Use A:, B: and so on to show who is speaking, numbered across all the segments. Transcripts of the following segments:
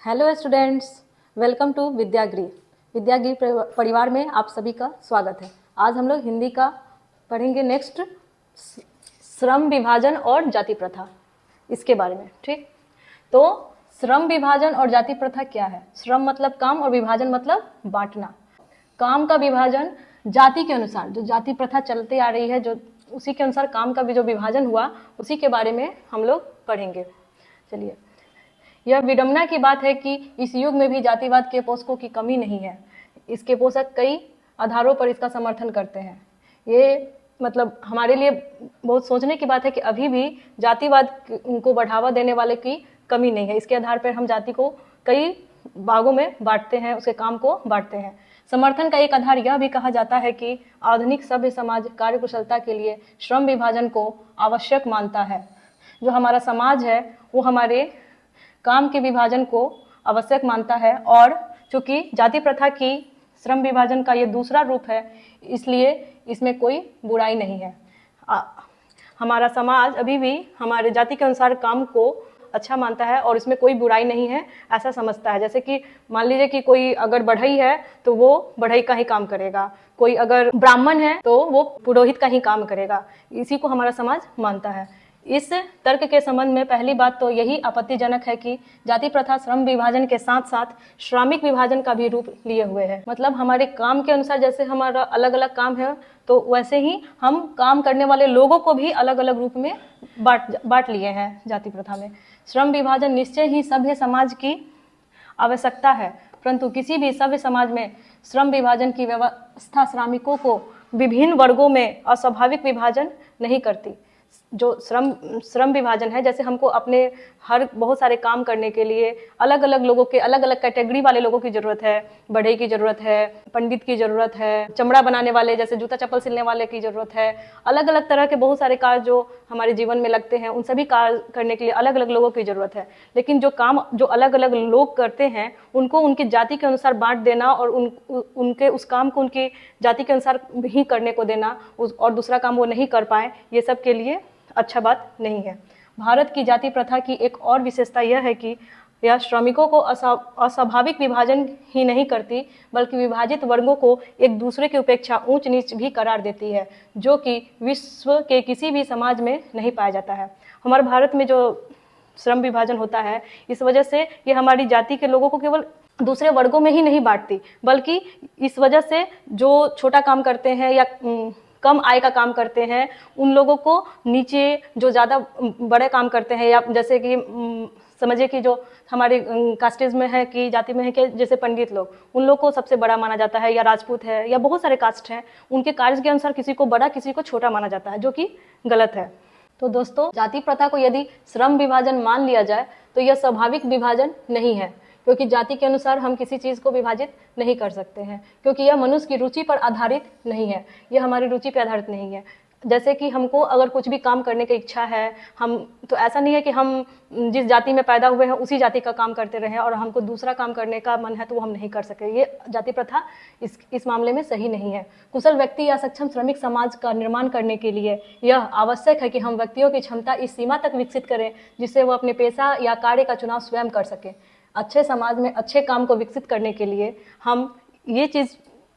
A: Hello students, welcome to Vidyagrih. Vidyagrih परिवार में आप सभी का स्वागत है। आज हम लोग हिंदी का पढ़ेंगे नेक्स्ट श्रम विभाजन और जाति प्रथा, इसके बारे में। ठीक, तो श्रम विभाजन और जाति प्रथा क्या है? श्रम मतलब काम और विभाजन मतलब बांटना। काम का विभाजन जाति के अनुसार, जो जाति प्रथा चलती आ रही है, जो उसी के अनुसार काम का भी जो विभाजन हुआ, उसी के बारे में हम लोग पढ़ेंगे। चलिए, यह विडंबना की बात है कि इस युग में भी जातिवाद के पोषकों की कमी नहीं है। इसके पोषक कई आधारों पर इसका समर्थन करते हैं। ये मतलब हमारे लिए बहुत सोचने की बात है कि अभी भी जातिवाद को बढ़ावा देने वाले की कमी नहीं है। इसके आधार पर हम जाति को कई भागों में बांटते हैं, उसके काम को बांटते हैं। समर्थन का एक आधार यह भी कहा जाता है कि आधुनिक सभ्य समाज कार्यकुशलता के लिए श्रम विभाजन को आवश्यक मानता है। जो हमारा समाज है वो हमारे काम के विभाजन को आवश्यक मानता है, और चूंकि जाति प्रथा की श्रम विभाजन का ये दूसरा रूप है, इसलिए इसमें कोई बुराई नहीं है। हमारा समाज अभी भी हमारे जाति के अनुसार काम को अच्छा मानता है और इसमें कोई बुराई नहीं है, ऐसा समझता है। जैसे कि मान लीजिए कि कोई अगर बढ़ई है तो वो बढ़ई का ही काम करेगा, कोई अगर ब्राह्मण है तो वो पुरोहित का ही काम करेगा। इसी को हमारा समाज मानता है। इस तर्क के संबंध में पहली बात तो यही आपत्तिजनक है कि जाति प्रथा श्रम विभाजन के साथ साथ श्रमिक विभाजन का भी रूप लिए हुए है। मतलब हमारे काम के अनुसार जैसे हमारा अलग अलग काम है, तो वैसे ही हम काम करने वाले लोगों को भी अलग अलग रूप में बांट लिए हैं जाति प्रथा में। श्रम विभाजन निश्चय ही सभ्य समाज की आवश्यकता है, परंतु किसी भी सभ्य समाज में श्रम विभाजन की व्यवस्था श्रमिकों को विभिन्न वर्गों में अस्वाभाविक विभाजन नहीं करती। जो श्रम विभाजन है, जैसे हमको अपने हर बहुत सारे काम करने के लिए अलग अलग लोगों के, अलग अलग कैटेगरी वाले लोगों की ज़रूरत है। बढ़ई की ज़रूरत है, पंडित की ज़रूरत है, चमड़ा बनाने वाले जैसे जूता चप्पल सिलने वाले की ज़रूरत है। अलग अलग तरह के बहुत सारे कार्य जो हमारे जीवन में लगते हैं, उन सभी कार्य करने के लिए अलग अलग लोगों की ज़रूरत है। लेकिन जो काम जो अलग अलग लोग करते हैं, उनको उनकी जाति के अनुसार बांट देना और उनके उस काम को उनकी जाति के अनुसार ही करने को देना, और दूसरा काम वो नहीं कर पाए, ये सब के लिए अच्छा बात नहीं है। भारत की जाति प्रथा की एक और विशेषता यह है कि यह श्रमिकों को अस्वाभाविक विभाजन ही नहीं करती, बल्कि विभाजित वर्गों को एक दूसरे की उपेक्षा ऊंच नीच भी करार देती है, जो कि विश्व के किसी भी समाज में नहीं पाया जाता है। हमारे भारत में जो श्रम विभाजन होता है, इस वजह से ये हमारी जाति के लोगों को केवल दूसरे वर्गों में ही नहीं बांटती, बल्कि इस वजह से जो छोटा काम करते हैं या कम आय का काम करते हैं, उन लोगों को नीचे, जो ज़्यादा बड़े काम करते हैं, या जैसे कि समझिए कि जो हमारे कास्टेज में है कि जाति में है कि जैसे पंडित लोग, उन लोग को सबसे बड़ा माना जाता है, या राजपूत है, या बहुत सारे कास्ट हैं, उनके कार्य के अनुसार किसी को बड़ा किसी को छोटा माना जाता है, जो कि गलत है। तो दोस्तों, जाति प्रथा को यदि श्रम विभाजन मान लिया जाए तो यह स्वाभाविक विभाजन नहीं है, क्योंकि जाति के अनुसार हम किसी चीज़ को विभाजित नहीं कर सकते हैं, क्योंकि यह मनुष्य की रुचि पर आधारित नहीं है, यह हमारी रुचि पर आधारित नहीं है। जैसे कि हमको अगर कुछ भी काम करने की इच्छा है, हम तो ऐसा नहीं है कि हम जिस जाति में पैदा हुए हैं उसी जाति का काम करते रहें, और हमको दूसरा काम करने का मन है तो वो हम नहीं कर सके। ये जाति प्रथा इस मामले में सही नहीं है। कुशल व्यक्ति या सक्षम श्रमिक समाज का निर्माण करने के लिए यह आवश्यक है कि हम व्यक्तियों की क्षमता इस सीमा तक विकसित करें जिससे वो अपने पेशा या कार्य का चुनाव स्वयं कर सकें। अच्छे समाज में अच्छे काम को विकसित करने के लिए हम ये चीज़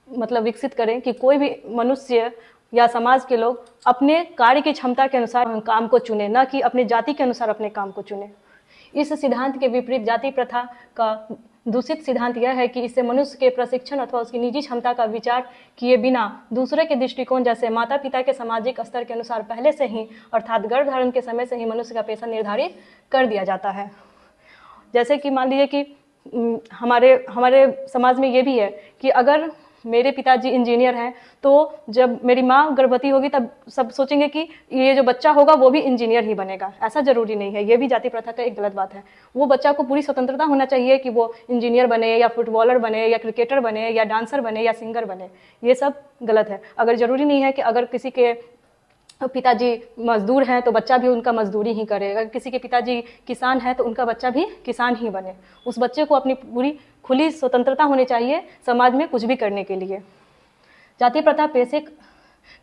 A: मतलब विकसित करें कि कोई भी मनुष्य या समाज के लोग अपने कार्य की क्षमता के अनुसार काम को चुने, न कि अपने जाति के अनुसार अपने काम को चुने। इस सिद्धांत के विपरीत जाति प्रथा का दूषित सिद्धांत यह है कि इससे मनुष्य के प्रशिक्षण अथवा उसकी निजी क्षमता का विचार किए बिना दूसरे के दृष्टिकोण, जैसे माता पिता के सामाजिक स्तर के अनुसार पहले से ही, अर्थात गर्भधारण के समय से ही मनुष्य का पेशा निर्धारित कर दिया जाता है। जैसे कि मान लीजिए कि हमारे समाज में ये भी है कि अगर मेरे पिताजी इंजीनियर हैं, तो जब मेरी माँ गर्भवती होगी तब सब सोचेंगे कि ये जो बच्चा होगा वो भी इंजीनियर ही बनेगा। ऐसा जरूरी नहीं है, ये भी जाति प्रथा का एक गलत बात है। वो बच्चा को पूरी स्वतंत्रता होना चाहिए कि वो इंजीनियर बने या फुटबॉलर बने या क्रिकेटर बने या डांसर बने या सिंगर बने, ये सब गलत है। अगर जरूरी नहीं है कि अगर किसी के पिताजी मजदूर हैं तो बच्चा भी उनका मजदूरी ही करे, अगर किसी के पिताजी किसान है तो उनका बच्चा भी किसान ही बने। उस बच्चे को अपनी पूरी खुली स्वतंत्रता होनी चाहिए समाज में कुछ भी करने के लिए। जाति प्रथा पेशे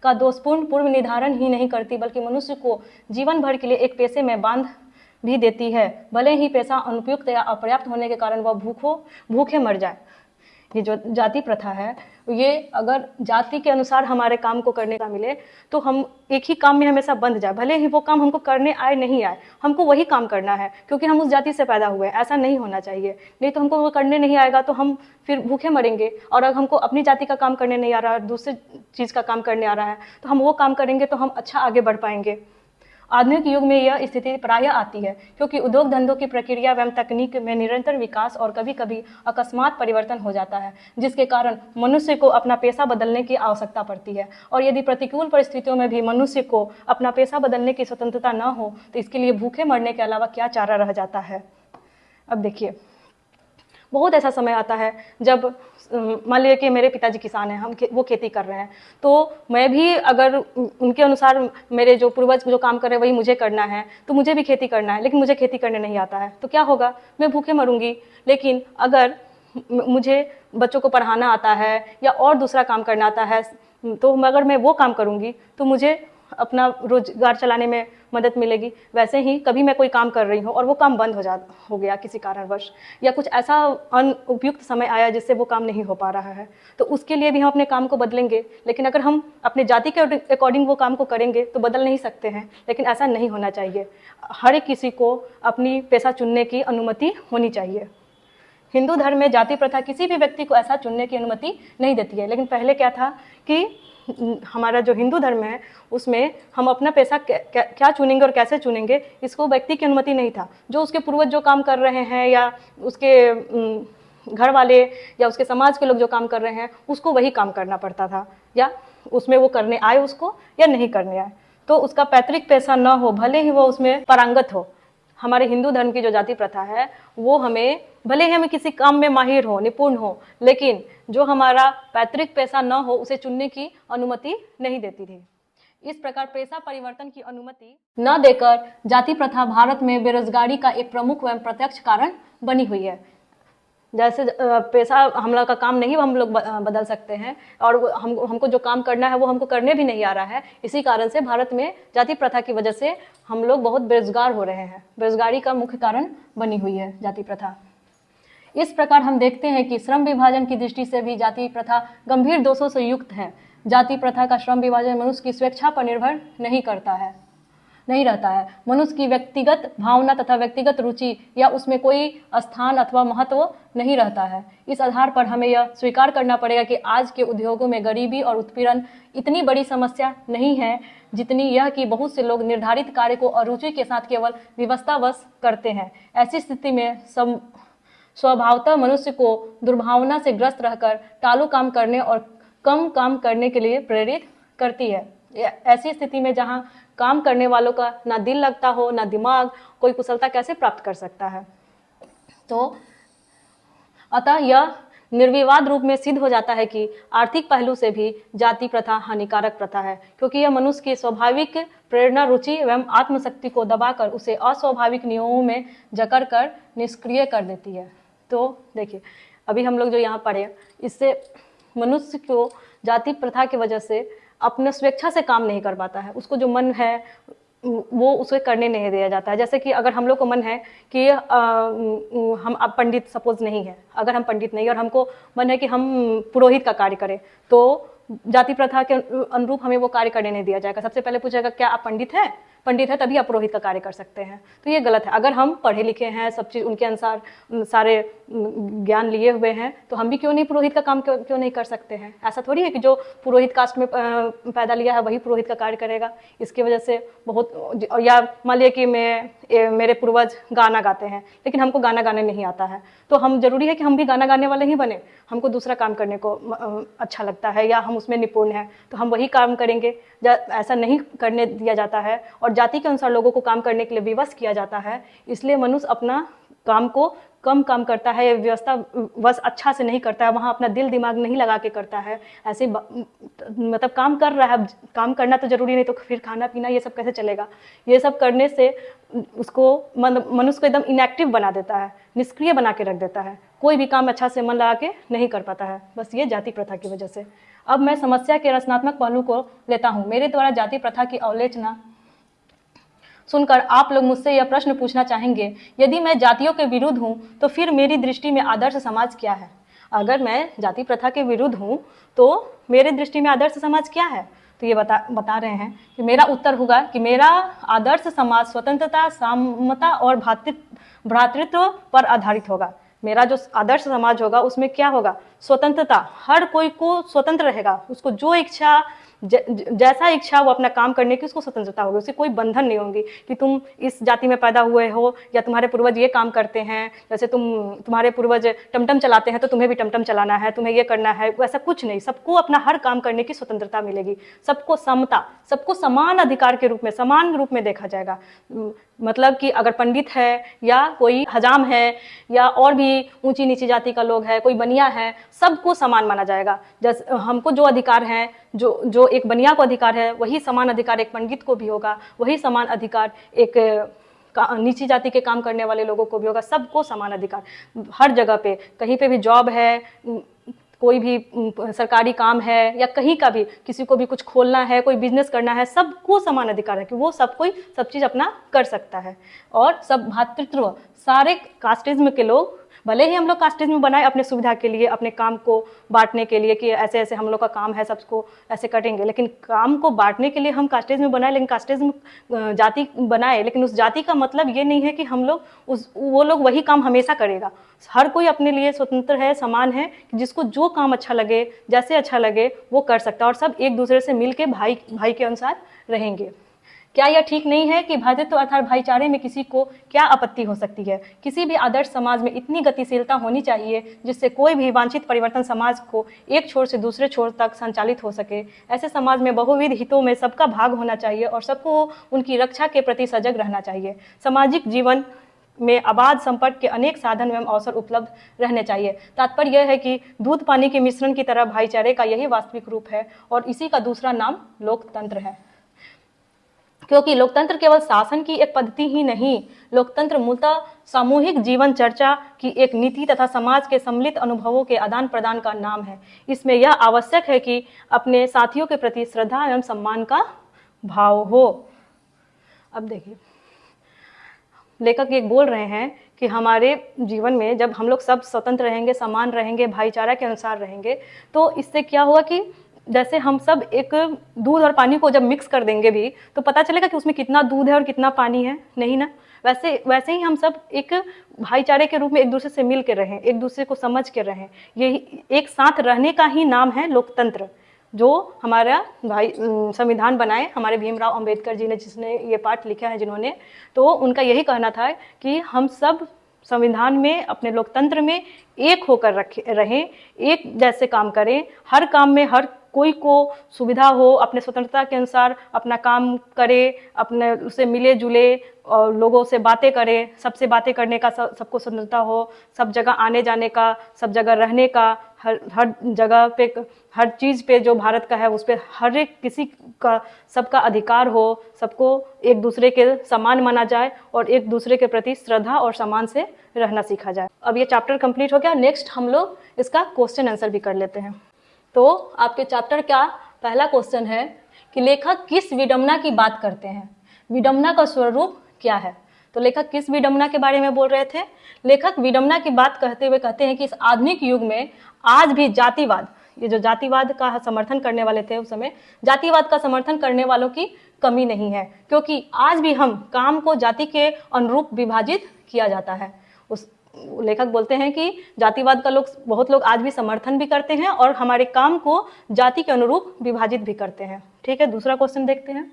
A: का दोषपूर्ण पूर्व निर्धारण ही नहीं करती, बल्कि मनुष्य को जीवन भर के लिए एक पेशे में बांध भी देती है, भले ही पैसा अनुपयुक्त या अपर्याप्त होने के कारण वह भूखे मर जाए। ये जो जाति प्रथा है, ये अगर जाति के अनुसार हमारे काम को करने का मिले तो हम एक ही काम में हमेशा बंध जाए, भले ही वो काम हमको करने आए नहीं आए, हमको वही काम करना है क्योंकि हम उस जाति से पैदा हुए हैं। ऐसा नहीं होना चाहिए, नहीं तो हमको वो करने नहीं आएगा तो हम फिर भूखे मरेंगे। और अगर हमको अपनी जाति का काम करने नहीं आ रहा है, दूसरी चीज़ का काम करने आ रहा है, तो हम वो काम करेंगे तो हम अच्छा आगे बढ़ पाएंगे। आधुनिक युग में यह स्थिति प्रायः आती है क्योंकि उद्योग धंधों की प्रक्रिया एवं तकनीक में निरंतर विकास और कभी कभी अकस्मात परिवर्तन हो जाता है, जिसके कारण मनुष्य को अपना पेशा बदलने की आवश्यकता पड़ती है। और यदि प्रतिकूल परिस्थितियों में भी मनुष्य को अपना पेशा बदलने की स्वतंत्रता न हो तो इसके लिए भूखे मरने के अलावा क्या चारा रह जाता है। अब देखिए, बहुत ऐसा समय आता है जब मान लीजिए कि मेरे पिताजी किसान हैं, वो खेती कर रहे हैं, तो मैं भी अगर उनके अनुसार मेरे जो पूर्वज जो काम कर रहे हैं वही मुझे करना है, तो मुझे भी खेती करना है, लेकिन मुझे खेती करने नहीं आता है, तो क्या होगा, मैं भूखे मरूंगी। लेकिन अगर मुझे बच्चों को पढ़ाना आता है या और दूसरा काम करना आता है, तो अगर मैं वो काम करूंगी तो मुझे अपना रोजगार चलाने में मदद मिलेगी। वैसे ही कभी मैं कोई काम कर रही हूँ और वो काम बंद हो गया किसी कारणवश, या कुछ ऐसा अनुपयुक्त समय आया जिससे वो काम नहीं हो पा रहा है, तो उसके लिए भी हम अपने काम को बदलेंगे। लेकिन अगर हम अपने जाति के अकॉर्डिंग वो काम को करेंगे तो बदल नहीं सकते हैं, लेकिन ऐसा नहीं होना चाहिए। हर एक किसी को अपनी पेशा चुनने की अनुमति होनी चाहिए। हिंदू धर्म में जाति प्रथा किसी भी व्यक्ति को ऐसा चुनने की अनुमति नहीं देती है। लेकिन पहले क्या था कि हमारा जो हिंदू धर्म है उसमें हम अपना पेशा क्या चुनेंगे और कैसे चुनेंगे, इसको व्यक्ति की अनुमति नहीं था। जो उसके पूर्वज जो काम कर रहे हैं या उसके घर वाले या उसके समाज के लोग जो काम कर रहे हैं उसको वही काम करना पड़ता था, या उसमें वो करने आए उसको या नहीं करने आए। तो उसका पैतृक पेशा न हो, भले ही वो उसमें पारंगत हो। हमारे हिंदू धर्म की जो जाति प्रथा है वो हमें, भले ही हमें किसी काम में माहिर हो, निपुण हो, लेकिन जो हमारा पैतृक पेशा न हो उसे चुनने की अनुमति नहीं देती थी। इस प्रकार पेशा परिवर्तन की अनुमति न देकर जाति प्रथा भारत में बेरोजगारी का एक प्रमुख एवं प्रत्यक्ष कारण बनी हुई है। जैसे पेशा हम लोग का काम नहीं हम लोग बदल सकते हैं, और हमको जो काम करना है वो हमको करने भी नहीं आ रहा है। इसी कारण से भारत में जाति प्रथा की वजह से हम लोग बहुत बेरोजगार हो रहे हैं। बेरोजगारी का मुख्य कारण बनी हुई है जाति प्रथा। इस प्रकार हम देखते हैं कि श्रम विभाजन की दृष्टि से भी जाति प्रथा गंभीर दोषों से युक्त है। जाति प्रथा का श्रम विभाजन मनुष्य की स्वेच्छा पर निर्भर नहीं रहता है। मनुष्य की व्यक्तिगत भावना तथा व्यक्तिगत रुचि या उसमें कोई स्थान अथवा महत्व नहीं रहता है। इस आधार पर हमें यह स्वीकार करना पड़ेगा कि आज के उद्योगों में गरीबी और उत्पीड़न इतनी बड़ी समस्या नहीं है जितनी यह कि बहुत से लोग निर्धारित कार्य को अरुचि के साथ केवल विवशतावश करते हैं। ऐसी स्थिति में स्वभावतः मनुष्य को दुर्भावना से ग्रस्त रहकर टालू काम करने और कम काम करने के लिए प्रेरित करती है। ऐसी स्थिति में जहाँ काम करने वालों का ना दिल लगता हो ना दिमाग, कोई कुशलता कैसे प्राप्त कर सकता है। तो अतः यह निर्विवाद रूप में सिद्ध हो जाता है कि आर्थिक पहलू से भी जाति प्रथा हानिकारक प्रथा है, क्योंकि यह मनुष्य की स्वाभाविक प्रेरणा, रुचि एवं आत्मशक्ति को दबाकर उसे अस्वाभाविक नियमों में जकड़ कर निष्क्रिय कर देती है। तो देखिए, अभी हम लोग जो यहाँ पढ़े, इससे मनुष्य को जाति प्रथा की वजह से अपने स्वेच्छा से काम नहीं कर पाता है। उसको जो मन है वो उसे करने नहीं दिया जाता है। जैसे कि अगर हम लोग को मन है कि हम अब पंडित सपोज नहीं है, अगर हम पंडित नहीं और हमको मन है कि हम पुरोहित का कार्य करें, तो जाति प्रथा के अनुरूप हमें वो कार्य करने नहीं दिया जाएगा। सबसे पहले पूछेगा क्या आप पंडित हैं? पंडित है तभी आप पुरोहित का कार्य कर सकते हैं। तो ये गलत है। अगर हम पढ़े लिखे हैं, सब चीज़ उनके अनुसार सारे ज्ञान लिए हुए हैं, तो हम भी क्यों नहीं पुरोहित का काम क्यों नहीं कर सकते हैं। ऐसा थोड़ी है कि जो पुरोहित कास्ट में पैदा लिया है वही पुरोहित का कार्य करेगा। इसकी वजह से बहुत, या मान लिया कि मेरे पूर्वज गाना गाते हैं लेकिन हमको गाना गाने नहीं आता है, तो हम जरूरी है कि हम भी गाना गाने वाले ही बने। हमको दूसरा काम करने को अच्छा लगता है या हम उसमें निपुण हैं तो हम वही काम करेंगे। ऐसा नहीं करने दिया जाता है और जाति के अनुसार लोगों को काम करने के लिए विवश किया जाता है। इसलिए मनुष्य अपना काम को कम काम करता है या व्यवस्था बस अच्छा से नहीं करता है, वहाँ अपना दिल दिमाग नहीं लगा के करता है। ऐसे मतलब काम कर रहा है, काम करना तो जरूरी नहीं, तो फिर खाना पीना ये सब कैसे चलेगा। ये सब करने से उसको मनुष्य को एकदम इनएक्टिव बना देता है, निष्क्रिय बना के रख देता है। कोई भी काम अच्छा से मन लगा के नहीं कर पाता है, बस ये जाति प्रथा की वजह से। अब मैं समस्या के रचनात्मक पहलू को लेता हूँ। मेरे द्वारा जाति प्रथा की अवलोचना सुनकर आप लोग मुझसे यह प्रश्न पूछना चाहेंगे, यदि मैं जातियों के विरुद्ध हूँ तो फिर मेरी दृष्टि में आदर्श समाज क्या है? अगर मैं जाति प्रथा के विरुद्ध हूँ तो मेरे दृष्टि में आदर्श समाज क्या है? तो ये बता रहे हैं कि मेरा उत्तर होगा कि मेरा आदर्श समाज स्वतंत्रता, समता और भ्रातृत्व पर आधारित होगा। मेरा जो आदर्श समाज होगा उसमें क्या होगा? स्वतंत्रता, हर कोई को स्वतंत्र रहेगा, उसको जो इच्छा जैसा इच्छा वो अपना काम करने की उसको स्वतंत्रता होगी, उसे कोई बंधन नहीं होंगी कि तुम इस जाति में पैदा हुए हो या तुम्हारे पूर्वज ये काम करते हैं, जैसे तुम्हारे पूर्वज टमटम चलाते हैं तो तुम्हें भी टमटम चलाना है, तुम्हें ये करना है, वैसा कुछ नहीं। सबको अपना हर काम करने की स्वतंत्रता मिलेगी, सबको समता, सबको समान अधिकार के रूप में, समान रूप में देखा जाएगा। मतलब कि अगर पंडित है या कोई हजाम है या और भी ऊंची नीची जाति का लोग है, कोई बनिया है, सबको समान माना जाएगा। जैसे हमको जो अधिकार है, जो एक बनिया को अधिकार है, वही समान अधिकार एक पंडित को भी होगा, वही समान अधिकार एक नीची जाति के काम करने वाले लोगों को भी होगा। सबको समान अधिकार, हर जगह पे, कहीं पे भी जॉब है, कोई भी सरकारी काम है या कहीं का भी किसी को भी कुछ खोलना है, कोई बिजनेस करना है, सबको समान अधिकार है कि वो सब कोई सब चीज़ अपना कर सकता है। और सब भ्रातृत्व, सारे कास्टिज्म के लोग, भले ही हम लोग कास्टिज्म बनाए अपने सुविधा के लिए, अपने काम को बांटने के लिए कि ऐसे ऐसे हम लोग का काम है, सबको ऐसे करेंगे, लेकिन काम को बांटने के लिए हम कास्टिज्म बनाए, लेकिन कास्टिज्म जाति बनाए, लेकिन उस जाति का मतलब ये नहीं है कि हम लोग वो लोग वही काम हमेशा करेगा। हर कोई अपने लिए स्वतंत्र है, समान है, जिसको जो काम अच्छा लगे, जैसे अच्छा लगे वो कर सकता है, और सब एक दूसरे से मिल के भाई भाई के अनुसार रहेंगे। क्या यह ठीक नहीं है कि भातृत्व अर्थात भाईचारे में किसी को क्या आपत्ति हो सकती है? किसी भी आदर्श समाज में इतनी गतिशीलता होनी चाहिए जिससे कोई भी वांछित परिवर्तन समाज को एक छोर से दूसरे छोर तक संचालित हो सके। ऐसे समाज में बहुविध हितों में सबका भाग होना चाहिए और सबको उनकी रक्षा के प्रति सजग रहना चाहिए। सामाजिक जीवन में अबाध संपर्क के अनेक साधन एवं अवसर उपलब्ध रहने चाहिए। तात्पर्य यह है कि दूध पानी के मिश्रण की तरह भाईचारे का यही वास्तविक रूप है और इसी का दूसरा नाम लोकतंत्र है। क्योंकि लोकतंत्र केवल शासन की एक पद्धति ही नहीं, लोकतंत्र मूलतः सामूहिक जीवन चर्चा की एक नीति तथा समाज के सम्मिलित अनुभवों के आदान प्रदान का नाम है। इसमें यह आवश्यक है कि अपने साथियों के प्रति श्रद्धा एवं सम्मान का भाव हो। अब देखिए, लेखक ये बोल रहे हैं कि हमारे जीवन में जब हम लोग सब स्वतंत्र रहेंगे, समान रहेंगे, भाईचारा के अनुसार रहेंगे, तो इससे क्या होगा कि जैसे हम सब एक दूध और पानी को जब मिक्स कर देंगे भी तो पता चलेगा कि उसमें कितना दूध है और कितना पानी है, नहीं ना? वैसे ही हम सब एक भाईचारे के रूप में एक दूसरे से मिल के रहें, एक दूसरे को समझ के रहें। यही एक साथ रहने का ही नाम है लोकतंत्र, जो हमारा संविधान बनाए हमारे भीमराव अंबेडकर जी ने, जिसने ये पाठ लिखा है जिन्होंने, तो उनका यही कहना था कि हम सब संविधान में, अपने लोकतंत्र में एक होकर रहें, एक जैसे काम करें, हर काम में हर कोई को सुविधा हो, अपने स्वतंत्रता के अनुसार अपना काम करे, अपने उससे मिले जुले और लोगों से बातें करे, सबसे बातें करने का सबको स्वतंत्रता हो, सब जगह आने जाने का, सब जगह रहने का, हर जगह पे, हर चीज़ पे जो भारत का है उस पर हर एक किसी का, सबका अधिकार हो, सबको एक दूसरे के समान माना जाए और एक दूसरे के प्रति श्रद्धा और सम्मान से रहना सीखा जाए। अब ये चैप्टर कंप्लीट हो गया। नेक्स्ट हम लोग इसका क्वेश्चन आंसर भी कर लेते हैं। तो आपके चैप्टर का पहला क्वेश्चन है कि लेखक किस विडंबना की बात करते हैं? विडंबना का स्वरूप क्या है? तो लेखक किस विडंबना के बारे में बोल रहे थे? लेखक विडंबना की बात कहते हुए कहते हैं कि इस आधुनिक युग में आज भी जातिवाद, ये जो जातिवाद का समर्थन करने वाले थे उस समय, जातिवाद का समर्थन करने वालों की कमी नहीं है, क्योंकि आज भी हम काम को जाति के अनुरूप विभाजित किया जाता है। उस लेखक बोलते हैं कि जातिवाद का बहुत लोग आज भी समर्थन भी करते हैं और हमारे काम को जाति के अनुरूप विभाजित भी करते हैं। ठीक है, दूसरा क्वेश्चन देखते हैं।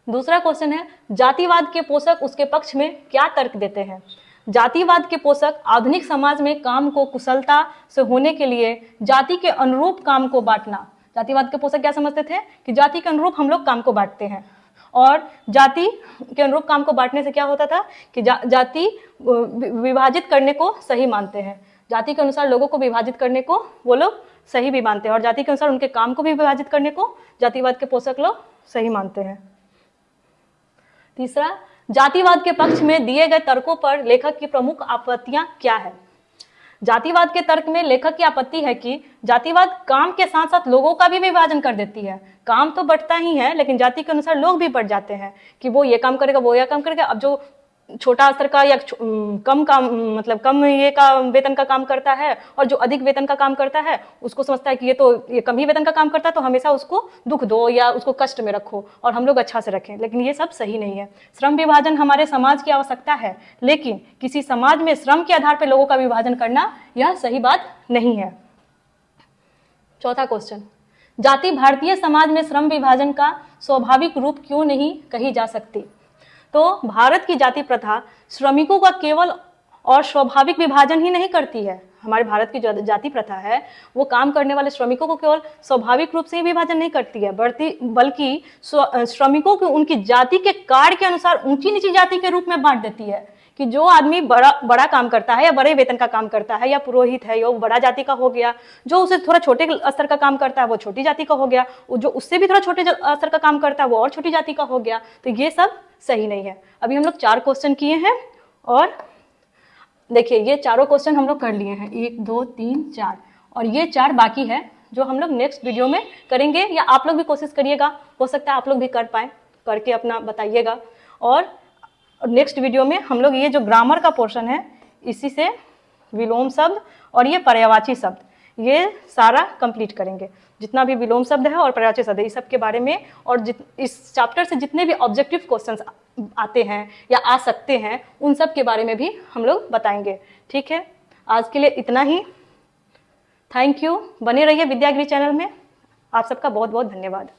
A: दूसरा क्वेश्चन है, जातिवाद के पोषक उसके पक्ष में क्या तर्क देते हैं? जातिवाद के पोषक आधुनिक समाज में काम को कुशलता से होने के लिए जाति के अनुरूप काम को बांटना, जातिवाद के पोषक क्या समझते थे कि जाति के अनुरूप हम लोग काम को बांटते हैं, और जाति के अनुरूप काम को बांटने से क्या होता था कि जाति विभाजित करने को सही मानते हैं, जाति के अनुसार लोगों को विभाजित करने को वो लोग सही भी मानते हैं, और जाति के अनुसार उनके काम को भी विभाजित करने को जातिवाद के पोषक लोग सही मानते हैं। तीसरा, जातिवाद के पक्ष में दिए गए तर्कों पर लेखक की प्रमुख आपत्तियां क्या है? जातिवाद के तर्क में लेखक की आपत्ति है कि जातिवाद काम के साथ साथ लोगों का भी विभाजन कर देती है। काम तो बढ़ता ही है, लेकिन जाति के अनुसार लोग भी बढ़ जाते हैं कि वो ये काम करेगा, वो ये काम करेगा। अब जो छोटा स्तर का या कम काम, मतलब कम ये का वेतन का काम करता है, और जो अधिक वेतन का काम करता है उसको समझता है कि ये कम ही वेतन का काम करता है, तो हमेशा उसको दुख दो या उसको कष्ट में रखो और हम लोग अच्छा से रखें। लेकिन ये सब सही नहीं है। श्रम विभाजन हमारे समाज की आवश्यकता है, लेकिन किसी समाज में श्रम के आधार पर लोगों का विभाजन करना यह सही बात नहीं है। चौथा क्वेश्चन, जाति भारतीय समाज में श्रम विभाजन का स्वाभाविक रूप क्यों नहीं कही जा सकती? तो भारत की जाति प्रथा श्रमिकों का केवल और स्वाभाविक विभाजन ही नहीं करती है। हमारे भारत की जो जाति प्रथा है वो काम करने वाले श्रमिकों को केवल स्वाभाविक रूप से ही विभाजन नहीं करती है, बल्कि श्रमिकों को उनकी जाति के कार्य के अनुसार ऊंची नीची जाति के रूप में बांट देती है कि जो आदमी बड़ा काम करता है या बड़े वेतन का काम करता है या पुरोहित है, वो बड़ा जाति का हो गया। जो उसे थोड़ा छोटे स्तर का काम करता है वो छोटी जाति का हो गया। जो उससे भी थोड़ा छोटे स्तर का काम करता है वो और छोटी जाति का हो गया। तो ये सब सही नहीं है। अभी हम लोग 4 क्वेश्चन किए हैं और देखिए ये चारों क्वेश्चन हम लोग कर लिए हैं, 1 2 3 4, और ये 4 बाकी है जो हम लोग नेक्स्ट वीडियो में करेंगे, या आप लोग भी कोशिश करिएगा, हो सकता है आप लोग भी कर पाए, करके अपना बताइएगा। और नेक्स्ट वीडियो में हम लोग ये जो ग्रामर का पोर्शन है इसी से विलोम शब्द और ये पर्यायवाची शब्द ये सारा कंप्लीट करेंगे। जितना भी विलोम शब्द है और पर्यायवाची शब्द है इस सब के बारे में, और इस चैप्टर से जितने भी ऑब्जेक्टिव क्वेश्चंस आते हैं या आ सकते हैं उन सब के बारे में भी हम लोग बताएंगे। ठीक है, आज के लिए इतना ही। Thank you. बने रहिए विद्यागृह चैनल में। आप सबका बहुत बहुत धन्यवाद।